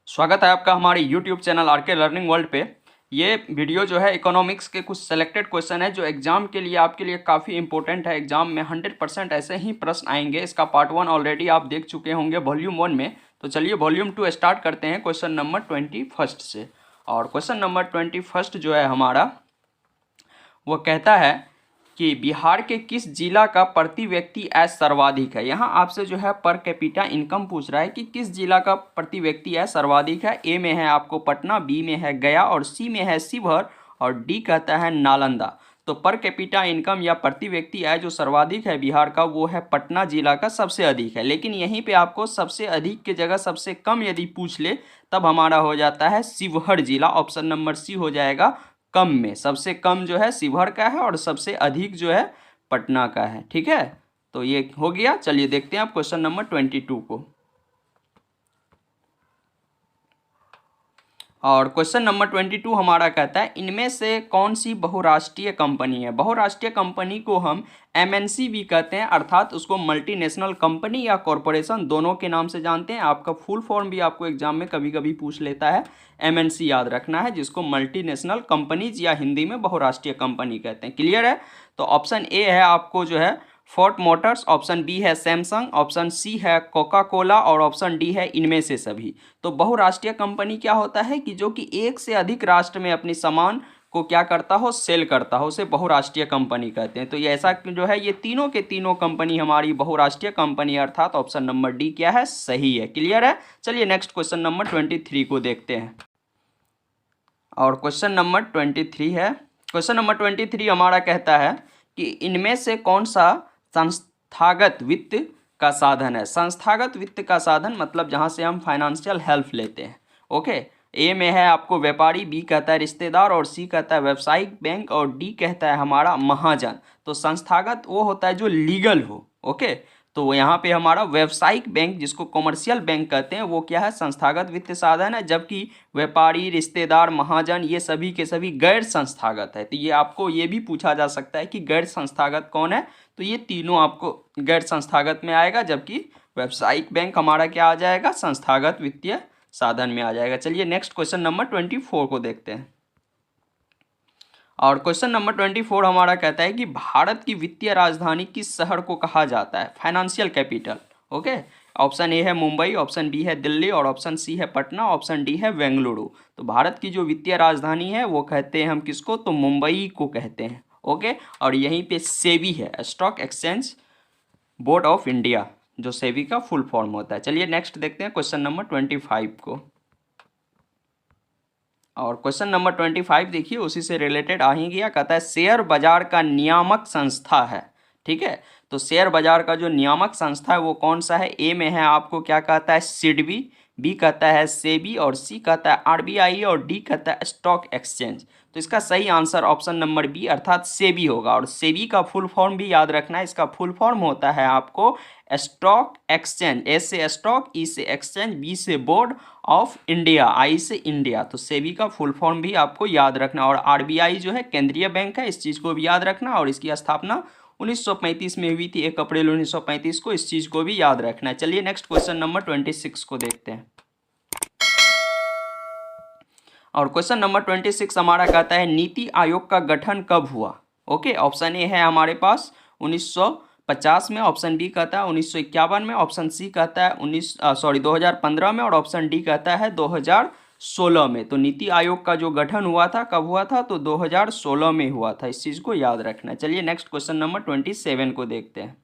स्वागत है आपका हमारे YouTube चैनल आर के लर्निंग वर्ल्ड पे। ये वीडियो जो है इकोनॉमिक्स के कुछ सेलेक्टेड क्वेश्चन है जो एग्जाम के लिए आपके लिए काफ़ी इंपॉर्टेंट है। एग्जाम में 100% ऐसे ही प्रश्न आएंगे। इसका पार्ट 1 ऑलरेडी आप देख चुके होंगे वॉल्यूम 1 में। तो चलिए वॉल्यूम 2 स्टार्ट करते हैं क्वेश्चन नंबर 21 से। और क्वेश्चन नंबर 21 जो है हमारा वो कहता है कि बिहार के किस जिला का प्रति व्यक्ति आय सर्वाधिक है। यहाँ आपसे जो है पर कैपिटा इनकम पूछ रहा है कि किस जिला का प्रति व्यक्ति आय सर्वाधिक है। ए में है आपको पटना, बी में है गया और सी में है शिवहर और डी कहता है नालंदा। तो पर कैपिटा इनकम या प्रति व्यक्ति आय जो सर्वाधिक है बिहार का वो है पटना जिला का सबसे अधिक है। लेकिन यहीं पे आपको सबसे अधिक के जगह सबसे कम यदि पूछ ले तब हमारा हो जाता है शिवहर जिला। ऑप्शन नंबर सी हो जाएगा कम में। सबसे कम जो है शिवहर का है और सबसे अधिक जो है पटना का है। ठीक है, तो ये हो गया। चलिए देखते हैं आप क्वेश्चन नंबर 22 को। और क्वेश्चन नंबर 22 हमारा कहता है इनमें से कौन सी बहुराष्ट्रीय कंपनी है। बहुराष्ट्रीय कंपनी को हम एमएनसी भी कहते हैं, अर्थात उसको मल्टीनेशनल कंपनी या कॉरपोरेशन दोनों के नाम से जानते हैं। आपका फुल फॉर्म भी आपको एग्जाम में कभी कभी पूछ लेता है। एमएनसी याद रखना है, जिसको मल्टीनेशनल कंपनीज या हिंदी में बहुराष्ट्रीय कंपनी कहते हैं। क्लियर है। तो ऑप्शन ए है आपको जो है फोर्ट मोटर्स, ऑप्शन बी है सैमसंग, ऑप्शन सी है कोका कोला और ऑप्शन डी है इनमें से सभी। तो बहुराष्ट्रीय कंपनी क्या होता है कि जो कि एक से अधिक राष्ट्र में अपनी सामान को क्या करता हो, सेल करता हो, उसे बहुराष्ट्रीय कंपनी कहते हैं। तो ये ऐसा जो है ये तीनों के तीनों कंपनी हमारी बहुराष्ट्रीय कंपनी, अर्थात ऑप्शन नंबर डी क्या है, सही है। क्लियर है। चलिए नेक्स्ट क्वेश्चन नंबर 23 को देखते हैं। और क्वेश्चन नंबर 23 है। क्वेश्चन नंबर 23 हमारा कहता है कि इनमें से कौन सा संस्थागत वित्त का साधन है। संस्थागत वित्त का साधन मतलब जहां से हम फाइनेंशियल हेल्प लेते हैं। ओके, ए में है आपको व्यापारी, बी कहता है रिश्तेदार और सी कहता है व्यावसायिक बैंक और डी कहता है हमारा महाजन। तो संस्थागत वो होता है जो लीगल हो। ओके, तो यहाँ पे हमारा व्यावसायिक बैंक जिसको कॉमर्शियल बैंक कहते हैं वो क्या है, संस्थागत वित्त साधन है। जबकि व्यापारी, रिश्तेदार, महाजन ये सभी के सभी गैर संस्थागत है। तो ये आपको ये भी पूछा जा सकता है कि गैर संस्थागत कौन है। तो ये तीनों आपको गैर संस्थागत में आएगा, जबकि व्यावसायिक बैंक हमारा क्या आ जाएगा, संस्थागत वित्तीय साधन में आ जाएगा। चलिए नेक्स्ट क्वेश्चन नंबर 24 को देखते हैं। और क्वेश्चन नंबर 24 हमारा कहता है कि भारत की वित्तीय राजधानी किस शहर को कहा जाता है, financial capital. Okay, option A है मुंबई, ऑप्शन बी है दिल्ली और ऑप्शन सी है पटना, ऑप्शन डी है बेंगलुरु। तो भारत की जो वित्तीय राजधानी है वो कहते हैं हम किसको, तो मुंबई को कहते हैं। ओके, और यहीं पे सेबी है, stock exchange board of India, जो सेबी का फुल फॉर्म होता है। चलिए नेक्स्ट देखते हैं क्वेश्चन नंबर 25 को। और क्वेश्चन नंबर 25 देखिए उसी से रिलेटेड आ ही गया। कहता है शेयर बाजार का नियामक संस्था है। ठीक है, तो शेयर बाजार का जो नियामक संस्था है वो कौन सा है। ए में है आपको क्या कहता है, सिडबी, बी कहता है सेबी और सी कहता है आरबीआई और डी कहता है स्टॉक एक्सचेंज। तो इसका सही आंसर ऑप्शन नंबर बी अर्थात सेबी होगा। और सेबी का फुल फॉर्म भी याद रखना है, इसका फुल फॉर्म होता है आपको स्टॉक एक्सचेंज। एस से स्टॉक, ई से एक्सचेंज, बी से बोर्ड ऑफ इंडिया, आई से इंडिया। तो सेबी का फुल फॉर्म भी आपको याद रखना। और आरबीआई जो है केंद्रीय बैंक है, इस चीज़ को भी याद रखना। और इसकी स्थापना 1935 में हुई थी, 1 अप्रैल 1935 को। इस चीज़ को भी याद रखना है। चलिए नेक्स्ट क्वेश्चन नंबर 26 को देखते हैं। और क्वेश्चन नंबर 26 हमारा कहता है नीति आयोग का गठन कब हुआ। ओके, ऑप्शन ए है हमारे पास 1950 में, ऑप्शन बी कहता है 1951 में, ऑप्शन सी कहता है 2015 में और ऑप्शन डी कहता है 2016 में। तो नीति आयोग का जो गठन हुआ था कब हुआ था, तो 2016 में हुआ था। इस चीज़ को याद रखना है। चलिए नेक्स्ट क्वेश्चन नंबर 27 को देखते हैं।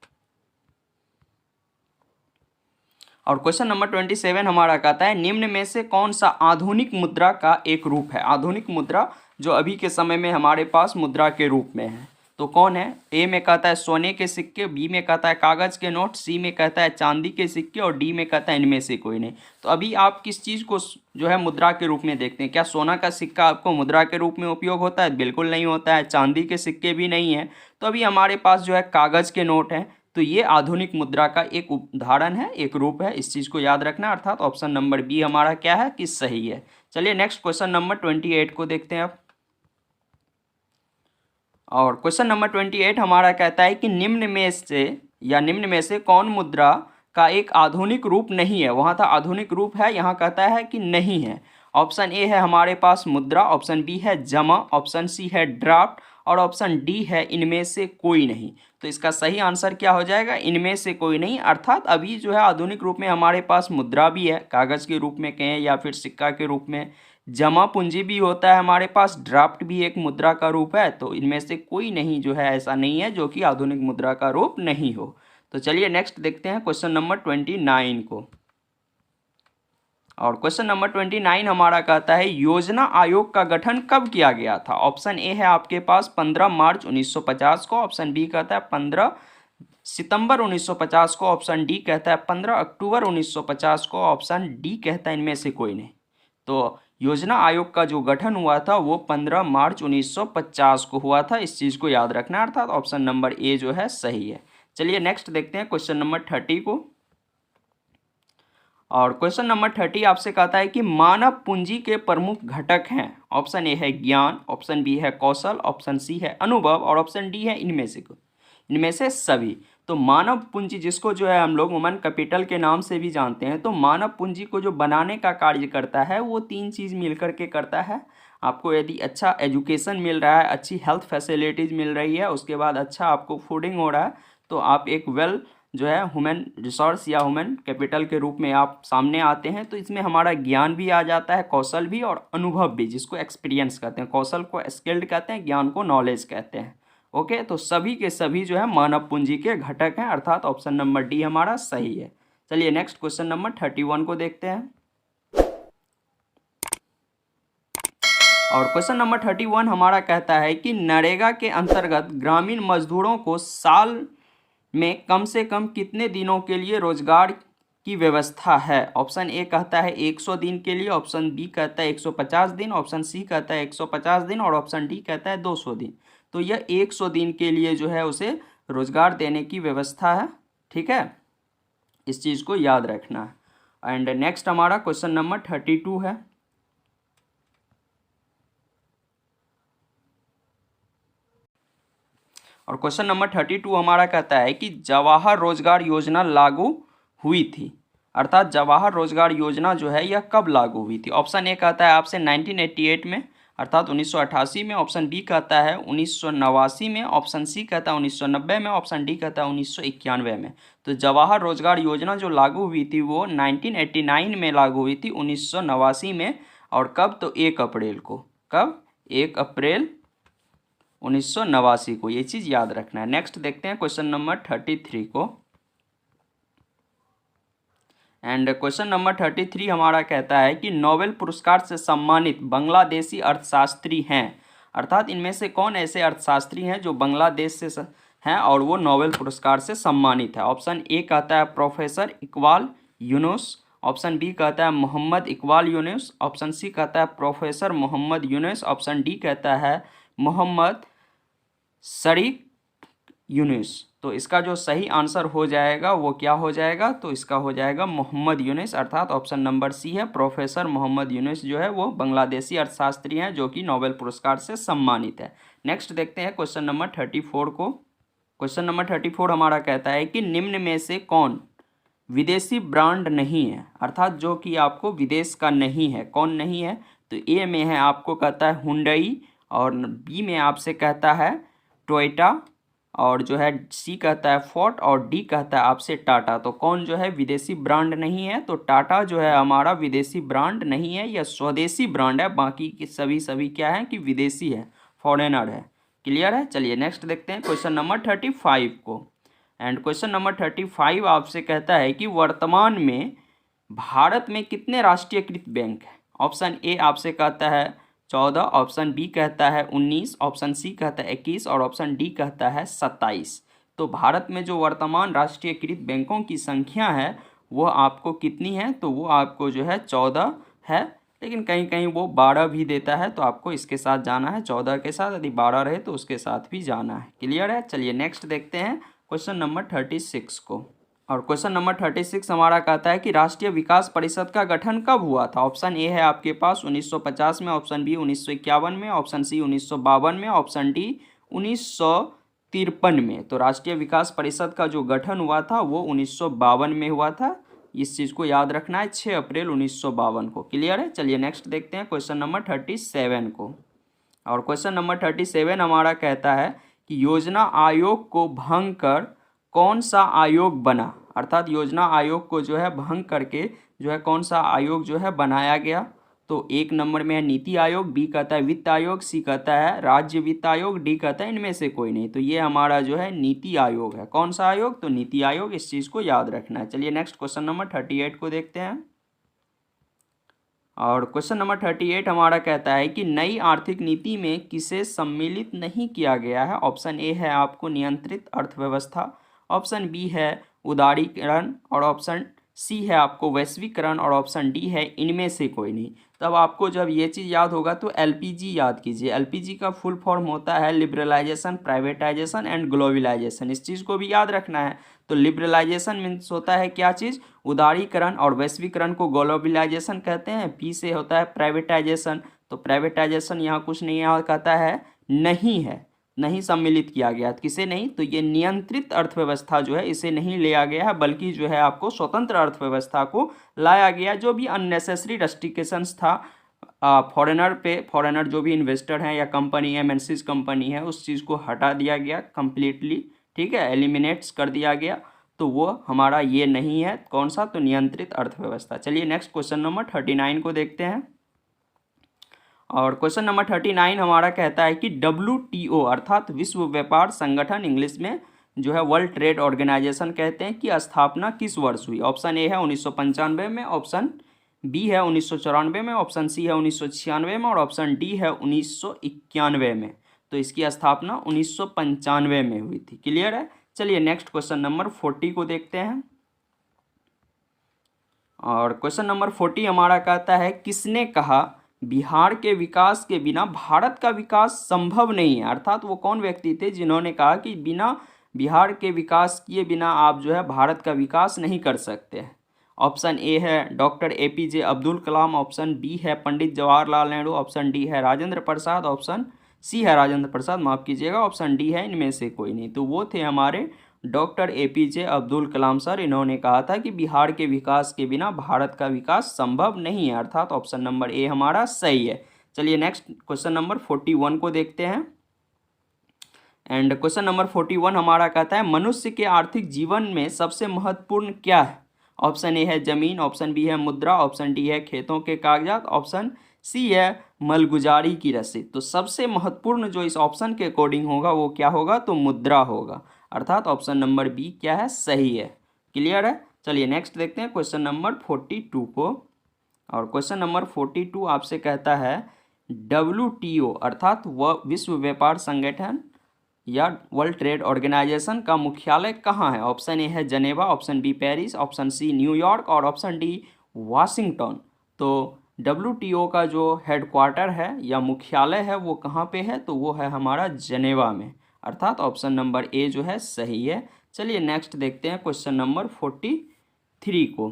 और क्वेश्चन नंबर 27 हमारा कहता है निम्न में से कौन सा आधुनिक मुद्रा का एक रूप है। आधुनिक मुद्रा जो अभी के समय में हमारे पास मुद्रा के रूप में है तो कौन है। ए में कहता है सोने के सिक्के, बी में कहता है कागज़ के नोट, सी में कहता है चांदी के सिक्के और डी में कहता है इनमें से कोई नहीं। तो अभी आप किस चीज़ को जो है मुद्रा के रूप में देखते हैं। क्या सोना का सिक्का आपको मुद्रा के रूप में उपयोग होता है, बिल्कुल नहीं होता है। चांदी के सिक्के भी नहीं है। तो अभी हमारे पास जो है कागज़ के नोट हैं। तो ये आधुनिक मुद्रा का एक उदाहरण है, एक रूप है। इस चीज़ को याद रखना, अर्थात ऑप्शन नंबर बी हमारा क्या है कि सही है। चलिए नेक्स्ट क्वेश्चन नंबर 28 को देखते हैं अब। और क्वेश्चन नंबर 28 हमारा कहता है कि निम्न में से कौन मुद्रा का एक आधुनिक रूप नहीं है। वहाँ था आधुनिक रूप है, यहाँ कहता है कि नहीं है। ऑप्शन ए है हमारे पास मुद्रा, ऑप्शन बी है जमा, ऑप्शन सी है ड्राफ्ट और ऑप्शन डी है इनमें से कोई नहीं। तो इसका सही आंसर क्या हो जाएगा? इनमें से कोई नहीं। अर्थात अभी जो है आधुनिक रूप में हमारे पास मुद्रा भी है, कागज़ के रूप में कहें या फिर सिक्का के रूप में, जमा पूंजी भी होता है हमारे पास, ड्राफ्ट भी एक मुद्रा का रूप है। तो इनमें से कोई नहीं जो है, ऐसा नहीं है जो कि आधुनिक मुद्रा का रूप नहीं हो। तो चलिए नेक्स्ट देखते हैं क्वेश्चन नंबर 29 को। और क्वेश्चन नंबर 29 हमारा कहता है योजना आयोग का गठन कब किया गया था? ऑप्शन ए है आपके पास 15 मार्च 1950 को, ऑप्शन बी कहता है 15 सितंबर 1950 को, ऑप्शन डी कहता है 15 अक्टूबर 1950 को, ऑप्शन डी कहता है इनमें से कोई नहीं। तो योजना आयोग का जो गठन हुआ था वो 15 मार्च 1950 को हुआ था। इस चीज़ को याद रखना, अर्थात ऑप्शन नंबर ए जो है सही है। चलिए नेक्स्ट देखते हैं क्वेश्चन नंबर 30 को। और क्वेश्चन नंबर 30 आपसे कहता है कि मानव पूंजी के प्रमुख घटक हैं। ऑप्शन ए है ज्ञान, ऑप्शन बी है कौशल, ऑप्शन सी है अनुभव और ऑप्शन डी है इनमें से सभी। तो मानव पूंजी जिसको जो है हम लोग ह्यूमन कैपिटल के नाम से भी जानते हैं, तो मानव पूंजी को जो बनाने का कार्य करता है वो तीन चीज़ मिलकर के करता है। आपको यदि अच्छा एजुकेशन मिल रहा है, अच्छी हेल्थ फैसिलिटीज़ मिल रही है, उसके बाद अच्छा आपको फूडिंग हो रहा है, तो आप एक वेल जो है ह्यूमन रिसोर्स या ह्यूमन कैपिटल के रूप में आप सामने आते हैं। तो इसमें हमारा ज्ञान भी आ जाता है, कौशल भी और अनुभव भी, जिसको एक्सपीरियंस कहते हैं। कौशल को स्किल्ड कहते हैं, ज्ञान को नॉलेज कहते हैं। ओके, तो सभी के सभी जो है मानव पूंजी के घटक हैं, अर्थात ऑप्शन नंबर डी हमारा सही है। चलिए नेक्स्ट क्वेश्चन नंबर 31 को देखते हैं। और क्वेश्चन नंबर 31 हमारा कहता है कि नरेगा के अंतर्गत ग्रामीण मजदूरों को साल में कम से कम कितने दिनों के लिए रोजगार की व्यवस्था है? ऑप्शन ए कहता है 100 दिन के लिए, ऑप्शन बी कहता है 150 दिन, ऑप्शन सी कहता है 150 दिन और ऑप्शन डी कहता है 200 दिन। तो यह 100 दिन के लिए जो है उसे रोजगार देने की व्यवस्था है। ठीक है, इस चीज़ को याद रखना है। एंड नेक्स्ट हमारा क्वेश्चन नंबर 32 है। और क्वेश्चन नंबर 32 हमारा कहता है कि जवाहर रोजगार योजना लागू हुई थी, अर्थात जवाहर रोजगार योजना जो है यह कब लागू हुई थी? ऑप्शन ए कहता है आपसे 1988 में, अर्थात 1988 में, ऑप्शन बी कहता है 1989 में, ऑप्शन सी कहता है 1990 में, ऑप्शन डी कहता है 1991 में। तो जवाहर रोजगार योजना जो लागू हुई थी वो 1989 में लागू हुई थी, 1989 में। और कब? तो 1 अप्रैल को। कब? 1 अप्रैल 1989 को। ये चीज़ याद रखना है। नेक्स्ट देखते हैं क्वेश्चन नंबर 33 को। एंड क्वेश्चन नंबर 33 हमारा कहता है कि नोबेल पुरस्कार से सम्मानित बांग्लादेशी अर्थशास्त्री हैं, अर्थात इनमें से कौन ऐसे अर्थशास्त्री हैं जो बांग्लादेश से हैं और वो नोबेल पुरस्कार से सम्मानित है? ऑप्शन ए कहता है professor Iqbal Yunus, option B कहता है मोहम्मद इकबाल यूनुस, ऑप्शन सी कहता है professor Mohammad Yunus, option D कहता है मोहम्मद शरीक यूनुस। तो इसका जो सही आंसर हो जाएगा वो क्या हो जाएगा? तो इसका हो जाएगा मोहम्मद यूनुस, अर्थात ऑप्शन नंबर सी है। प्रोफेसर मोहम्मद यूनुस जो है वो बांग्लादेशी अर्थशास्त्री हैं जो कि नोबेल पुरस्कार से सम्मानित है। नेक्स्ट देखते हैं क्वेश्चन नंबर 34 को। क्वेश्चन नंबर 34 हमारा कहता है कि निम्न में से कौन विदेशी ब्रांड नहीं है, अर्थात जो कि आपको विदेश का नहीं है, कौन नहीं है? तो ए में है आपको कहता है हुंडई, और बी में आपसे कहता है टोयोटा, और जो है सी कहता है फोर्ड, और डी कहता है आपसे टाटा। तो कौन जो है विदेशी ब्रांड नहीं है? तो टाटा जो है हमारा विदेशी ब्रांड नहीं है, यह स्वदेशी ब्रांड है। बाकी की सभी क्या है कि विदेशी है, फॉरेनर है। क्लियर है? चलिए नेक्स्ट देखते हैं क्वेश्चन नंबर 35 को। एंड क्वेश्चन नंबर 35 आपसे कहता है कि वर्तमान में भारत में कितने राष्ट्रीयकृत बैंक हैं? ऑप्शन ए आपसे कहता है 14, ऑप्शन बी कहता है 19, ऑप्शन सी कहता है 21 और ऑप्शन डी कहता है 27। तो भारत में जो वर्तमान राष्ट्रीयकृत बैंकों की संख्या है वो आपको कितनी है? तो वो आपको जो है 14 है, लेकिन कहीं कहीं वो 12 भी देता है, तो आपको इसके साथ जाना है 14 के साथ, यदि 12 रहे तो उसके साथ भी जाना है। क्लियर है? चलिए नेक्स्ट देखते हैं क्वेश्चन नंबर 36 को। और क्वेश्चन नंबर 36 हमारा कहता है कि राष्ट्रीय विकास परिषद का गठन कब हुआ था? ऑप्शन ए है आपके पास 1950 में, ऑप्शन बी 1951 में, ऑप्शन सी 1952 में, ऑप्शन डी 1953 1953 में। तो राष्ट्रीय विकास परिषद का जो गठन हुआ था वो 1952 में हुआ था। इस चीज़ को याद रखना है, 6 अप्रैल 1952 को। क्लियर है। चलिए नेक्स्ट देखते हैं क्वेश्चन नंबर 37 को। और क्वेश्चन नंबर 37 हमारा कहता है कि योजना आयोग को भंग कर कौन सा आयोग बना, अर्थात योजना आयोग को जो है भंग करके जो है कौन सा आयोग जो है बनाया गया। तो 1 नंबर में है नीति आयोग, बी कहता है वित्त आयोग, सी कहता है राज्य वित्त आयोग, डी कहता है इनमें से कोई नहीं। तो ये हमारा जो है नीति आयोग है। कौन सा आयोग? तो नीति आयोग। इस चीज़ को याद रखना है। चलिए नेक्स्ट क्वेश्चन नंबर 38 को देखते हैं। और क्वेश्चन नंबर 38 हमारा कहता है कि नई आर्थिक नीति में किसे सम्मिलित नहीं किया गया है। ऑप्शन ए है आपको नियंत्रित अर्थव्यवस्था, ऑप्शन बी है उदारीकरण, और ऑप्शन सी है आपको वैश्वीकरण, और ऑप्शन डी है इनमें से कोई नहीं। तब आपको जब ये चीज़ याद होगा तो एलपीजी याद कीजिए। एलपीजी का फुल फॉर्म होता है लिबरलाइजेशन, प्राइवेटाइजेशन एंड ग्लोबलाइजेशन। इस चीज़ को भी याद रखना है। तो लिबरलाइजेशन मीन्स होता है क्या चीज़? उदारीकरण, और वैश्वीकरण को ग्लोबलाइजेशन कहते हैं। पी से होता है प्राइवेटाइजेशन। तो प्राइवेटाइजेशन यहाँ कुछ नहीं यहाँ कहता है नहीं है, नहीं सम्मिलित किया गया। किसे नहीं? तो ये नियंत्रित अर्थव्यवस्था जो है इसे नहीं लिया गया है, बल्कि जो है आपको स्वतंत्र अर्थव्यवस्था को लाया गया। जो भी अननेसेसरी रेस्ट्रिक्शंस था फॉरेनर जो भी इन्वेस्टर हैं या कंपनी एमएनसीज कंपनी है, उस चीज़ को हटा दिया गया कम्प्लीटली। ठीक है, एलिमिनेट्स कर दिया गया। तो वो हमारा ये नहीं है। कौन सा? तो नियंत्रित अर्थव्यवस्था। चलिए नेक्स्ट क्वेश्चन नंबर 39 को देखते हैं। और क्वेश्चन नंबर 39 हमारा कहता है कि WTO अर्थात विश्व व्यापार संगठन, इंग्लिश में जो है वर्ल्ड ट्रेड ऑर्गेनाइजेशन कहते हैं, की स्थापना किस वर्ष हुई। ऑप्शन ए है 1995 में, ऑप्शन बी है 1994 में, ऑप्शन सी है 1996 में, और ऑप्शन डी है 1991 में। तो इसकी स्थापना 1995 में हुई थी। क्लियर है। चलिए नेक्स्ट क्वेश्चन नंबर 40 को देखते हैं। और क्वेश्चन नंबर 40 हमारा कहता है किसने कहा बिहार के विकास के बिना भारत का विकास संभव नहीं है। अर्थात वो कौन व्यक्ति थे जिन्होंने कहा कि बिना बिहार के विकास किए बिना आप जो है भारत का विकास नहीं कर सकते हैं। ऑप्शन ए है doctor APJ Abdul Kalam, option B है पंडित जवाहरलाल नेहरू, ऑप्शन डी है राजेंद्र प्रसाद, ऑप्शन सी है राजेंद्र प्रसाद, माफ़ कीजिएगा, ऑप्शन डी है इनमें से कोई नहीं। तो वो थे हमारे doctor APJ Abdul Kalam sir. इन्होंने कहा था कि बिहार के विकास के बिना भारत का विकास संभव नहीं है। अर्थात ऑप्शन नंबर ए हमारा सही है। चलिए नेक्स्ट क्वेश्चन नंबर 41 को देखते हैं। एंड क्वेश्चन नंबर 41 हमारा कहता है मनुष्य के आर्थिक जीवन में सबसे महत्वपूर्ण क्या है। ऑप्शन ए है जमीन, ऑप्शन बी है मुद्रा, ऑप्शन डी है खेतों के कागजात, ऑप्शन सी है मलगुजारी की रसीद। तो सबसे महत्वपूर्ण जो इस ऑप्शन के अकॉर्डिंग होगा वो क्या होगा? तो मुद्रा होगा। अर्थात ऑप्शन नंबर बी क्या है? सही है। क्लियर है। चलिए नेक्स्ट देखते हैं क्वेश्चन नंबर 42 को। और क्वेश्चन नंबर 42 आपसे कहता है WTO अर्थात विश्व व्यापार संगठन या वर्ल्ड ट्रेड ऑर्गेनाइजेशन का मुख्यालय कहाँ है। ऑप्शन ए है Geneva, option B Paris, option C New York, और ऑप्शन डी वाशिंगटन। तो WTO का जो हेडक्वार्टर है या मुख्यालय है वो कहाँ पे है? तो वो है हमारा जनेवा में। अर्थात ऑप्शन नंबर ए जो है सही है। चलिए नेक्स्ट देखते हैं क्वेश्चन नंबर 43 को।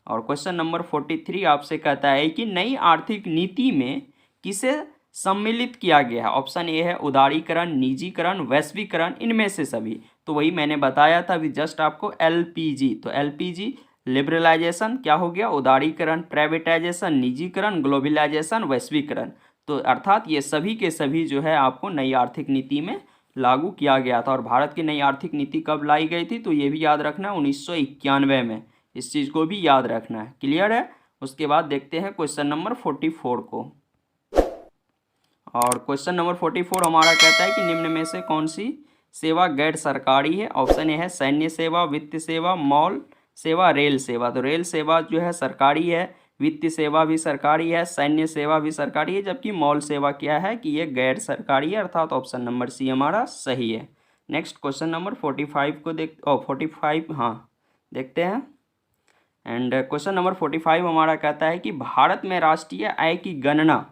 और क्वेश्चन नंबर 43 आपसे कहता है कि नई आर्थिक नीति में किसे सम्मिलित किया गया है। ऑप्शन ए है उदारीकरण, निजीकरण, वैश्वीकरण, इनमें से सभी। तो वही मैंने बताया था अभी जस्ट आपको LPG। तो LPG लिबरलाइजेशन क्या हो गया? उदारीकरण, प्राइवेटाइजेशन, निजीकरण, ग्लोबलाइजेशन, वैश्वीकरण। तो अर्थात ये सभी के सभी जो है आपको नई आर्थिक नीति में लागू किया गया था। और भारत की नई आर्थिक नीति कब लाई गई थी? तो ये भी याद रखना है 1991 में। इस चीज़ को भी याद रखना है। क्लियर है। उसके बाद देखते हैं क्वेश्चन नंबर 44 को। और क्वेश्चन नंबर 44 हमारा कहता है कि निम्न में से कौन सी सेवा गैर सरकारी है। ऑप्शन ए है सैन्य सेवा, वित्त सेवा, मॉल सेवा, रेल सेवा। तो रेल सेवा जो है सरकारी है, वित्त सेवा भी सरकारी है, सैन्य सेवा भी सरकारी है, जबकि मॉल सेवा क्या है कि ये गैर सरकारी है। अर्थात ऑप्शन नंबर सी हमारा सही है। नेक्स्ट क्वेश्चन नंबर 45 को 45 देखते हैं। एंड क्वेश्चन नंबर 45 हमारा कहता है कि भारत में राष्ट्रीय आय की गणना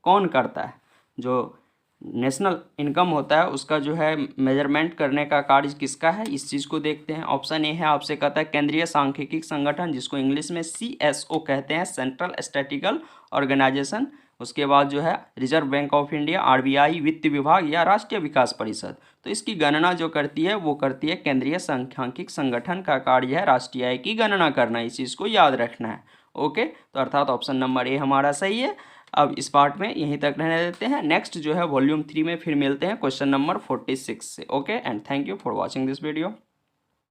कौन करता है। जो नेशनल इनकम होता है उसका जो है मेजरमेंट करने का कार्य किसका है, इस चीज़ को देखते हैं। ऑप्शन ए है आपसे कहता है केंद्रीय सांख्यिकी संगठन, जिसको इंग्लिश में CSO कहते हैं, सेंट्रल स्टैटिस्टिकल ऑर्गेनाइजेशन। उसके बाद जो है reserve bank of India, RBI, वित्त विभाग या राष्ट्रीय विकास परिषद। तो इसकी गणना जो करती है वो करती है केंद्रीय सांख्यिकी संगठन का कार्य है राष्ट्रीय आय की गणना करना, इस चीज़ को याद रखना है। ओके, तो अर्थात ऑप्शन नंबर ए हमारा सही है। अब इस पार्ट में यहीं तक रहने देते हैं। नेक्स्ट जो है वॉल्यूम 3 में फिर मिलते हैं क्वेश्चन नंबर 46 से। Okay and thank you for watching this video.